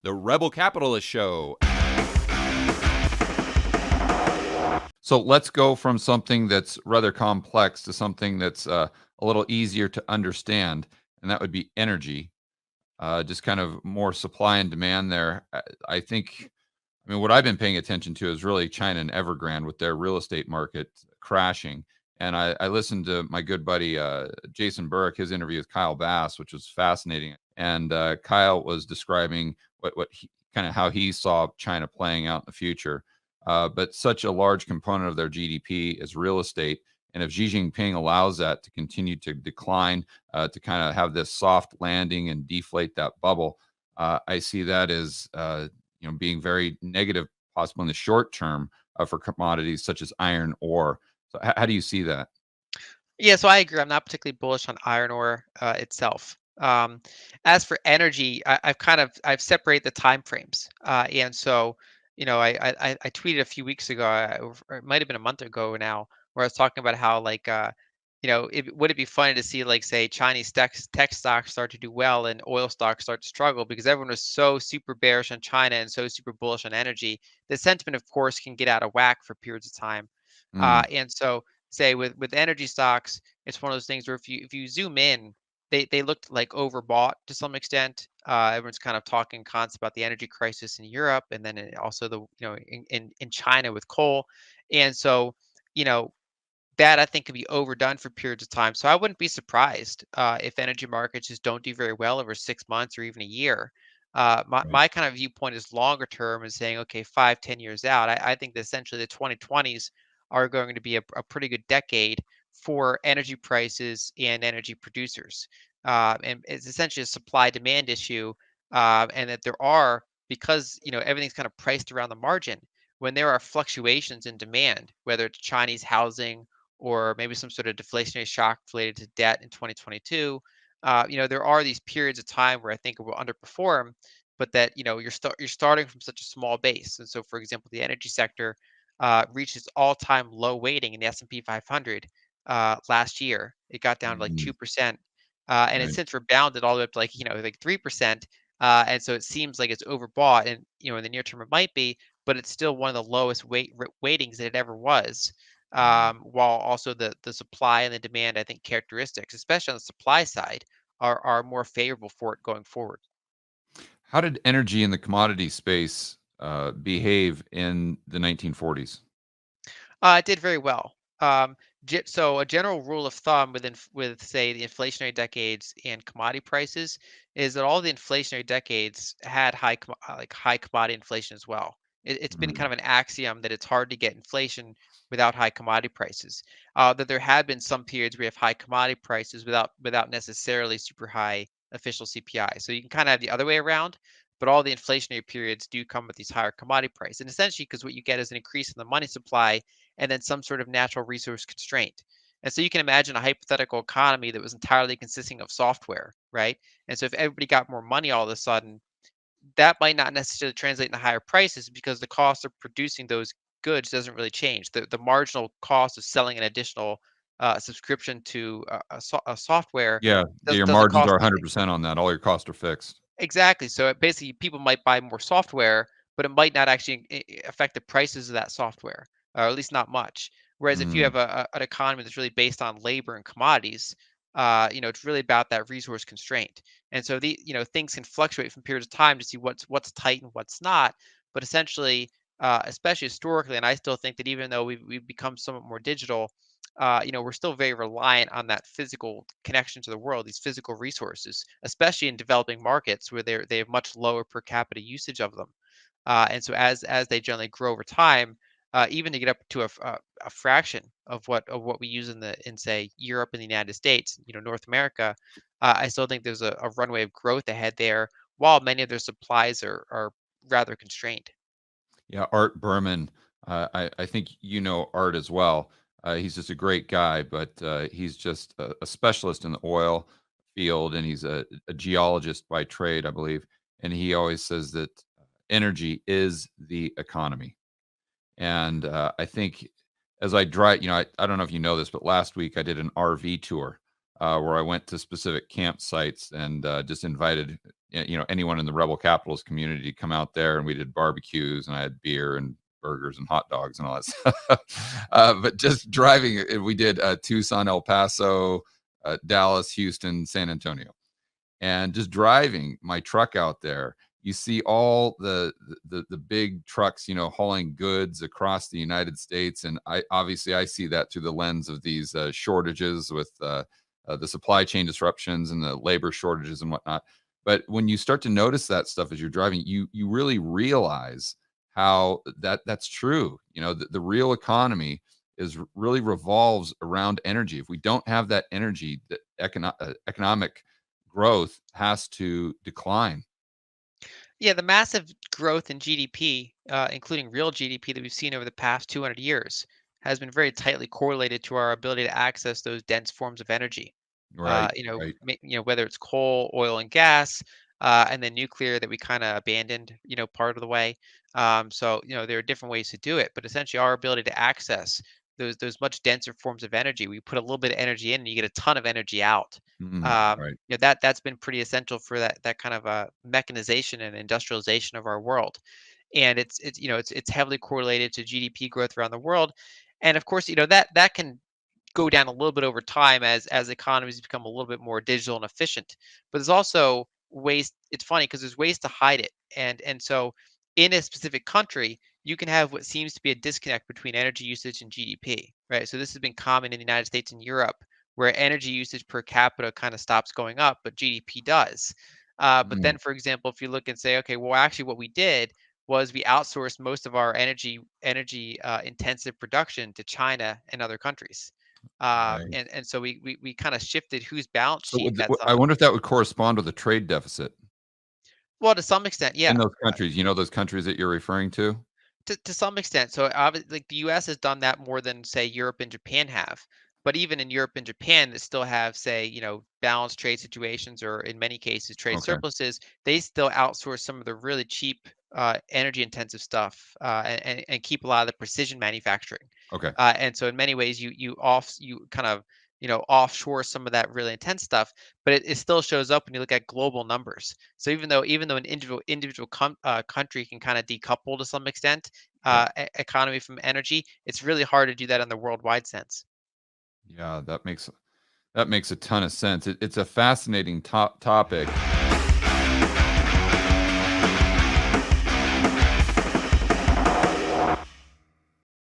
The Rebel Capitalist Show. So let's go from something that's rather complex to something that's a little easier to understand, and that would be energy. Just kind of more supply and demand there. I think, I mean, what I've been paying attention to is really China and Evergrande with their real estate market crashing. And I listened to my good buddy Jason Burrick, his interview with Kyle Bass, which was fascinating. And Kyle was describing what he, kind of how he saw China playing out in the future. But such a large component of their GDP is real estate. And if Xi Jinping allows that to continue to decline, to kind of have this soft landing and deflate that bubble, I see that as being very negative, possible in the short term for commodities such as iron ore. So, how do you see that? Yeah, so I agree. I'm not particularly bullish on iron ore itself. As for energy, I've separated the time frames, and so I tweeted a few weeks ago, or it might have been a month ago now, where I was talking about how would it be funny to see like say Chinese tech stocks start to do well and oil stocks start to struggle because everyone was so super bearish on China and so super bullish on energy. The sentiment, of course, can get out of whack for periods of time, Mm, and so say with energy stocks, it's one of those things where if you zoom in, they looked like overbought to some extent. Everyone's kind of talking constantly about the energy crisis in Europe, and then also the in China with coal, and so you know that I think could be overdone for periods of time. So I wouldn't be surprised if energy markets just don't do very well over 6 months or even a year. My right. kind of viewpoint is longer term and saying, okay, 5, 10 years out. I think that essentially the 2020s are going to be a pretty good decade for energy prices and energy producers. And it's essentially a supply demand issue. And that there are, because everything's kind of priced around the margin, when there are fluctuations in demand, whether it's Chinese housing or maybe some sort of deflationary shock related to debt in 2022. There are these periods of time where I think it will underperform, but that you're starting from such a small base. And so, for example, the energy sector reached its all-time low weighting in the S&P 500 last year. It got down to like Mhm, 2%, and it's right. since rebounded all the way up to like 3%. And so it seems like it's overbought, and in the near term it might be, but it's still one of the lowest weightings that it ever was, Mhm. while also the supply and the demand, I think, characteristics, especially on the supply side, are more favorable for it going forward. How did energy in the commodity space behave in the 1940s? It did very well. So a general rule of thumb with say the inflationary decades and commodity prices is that all the inflationary decades had high commodity inflation as well. It's been kind Mm, of an axiom that it's hard to get inflation without high commodity prices. That there have been some periods where you have high commodity prices without necessarily super high official CPI. So you can kind of have the other way around, but all the inflationary periods do come with these higher commodity prices. And essentially, because what you get is an increase in the money supply and then some sort of natural resource constraint. And so you can imagine a hypothetical economy that was entirely consisting of software, right? And so if everybody got more money all of a sudden, that might not necessarily translate into higher prices because the cost of producing those goods doesn't really change. The marginal cost of selling an additional subscription to a software yeah, yeah, your doesn't margins are cost nothing. 100% on that. All your costs are fixed. Exactly. So basically, people might buy more software, but it might not actually affect the prices of that software, or at least not much. Whereas if you Mm, have an economy that's really based on labor and commodities, it's really about that resource constraint. And so things can fluctuate from period of time to see what's tight and what's not. But essentially, especially historically, and I still think that even though we've become somewhat more digital, we're still very reliant on that physical connection to the world, these physical resources, especially in developing markets where they have much lower per capita usage of them. And so as they generally grow over time, even to get up to a fraction of what we use in say Europe and the United States, North America, I still think there's a runway of growth ahead there, while many of their supplies are rather constrained. yeah, Art Berman. I think you know Art as well. He's just a great guy, but he's just a specialist in the oil field, and he's a geologist by trade, I believe. And he always says that energy is the economy. And I think as I drive, I don't know if you know this, but last week I did an RV tour where I went to specific campsites and just invited anyone in the rebel capitalist community come out there, and we did barbecues, and I had beer and burgers and hot dogs and all that stuff. But just driving, we did Tucson, El Paso, Dallas, Houston, San Antonio, and just driving my truck out there, you see all the big trucks, hauling goods across the United States. And I see that through the lens of these shortages with the supply chain disruptions and the labor shortages and whatnot. But when you start to notice that stuff as you're driving, you really realize how that's true. The real economy really revolves around energy. If we don't have that energy, the economic growth has to decline. Yeah, the massive growth in GDP, including real GDP that we've seen over the past 200 years, has been very tightly correlated to our ability to access those dense forms of energy. Right, right. Whether it's coal, oil, and gas, and then nuclear that we kind of abandoned, part of the way. There are different ways to do it, but essentially our ability to access those much denser forms of energy, we put a little bit of energy in, and you get a ton of energy out. Right. That's been pretty essential for that kind of mechanization and industrialization of our world. And it's heavily correlated to GDP growth around the world. And of course, that can go down a little bit over time as economies become a little bit more digital and efficient. But there's also ways. It's funny because there's ways to hide it, and so in a specific country, you can have what seems to be a disconnect between energy usage and GDP, right? So this has been common in the United States and Europe, where energy usage per capita kind of stops going up, but GDP does. But then, Mm, for example, if you look and say, okay, well, actually, what we did was we outsourced most of our energy intensive production to China and other countries. right. And so we kind of shifted whose balance So sheet would that's I on. wonder if that would correspond with a trade deficit Well, to some extent, in yeah. those countries, those countries that you're referring to? To some extent. So like the US has done that more than say Europe and Japan have. But even in Europe and Japan that still have, say, balanced trade situations or in many cases trade Okay, surpluses, they still outsource some of the really cheap energy intensive stuff and keep a lot of the precision manufacturing. okay. And so in many ways you kind of offshore some of that really intense stuff, but it still shows up when you look at global numbers. So even though an individual country can kind of decouple to some extent, Yep. economy from energy, it's really hard to do that in the worldwide sense. Yeah, that makes a ton of sense. It's a fascinating topic.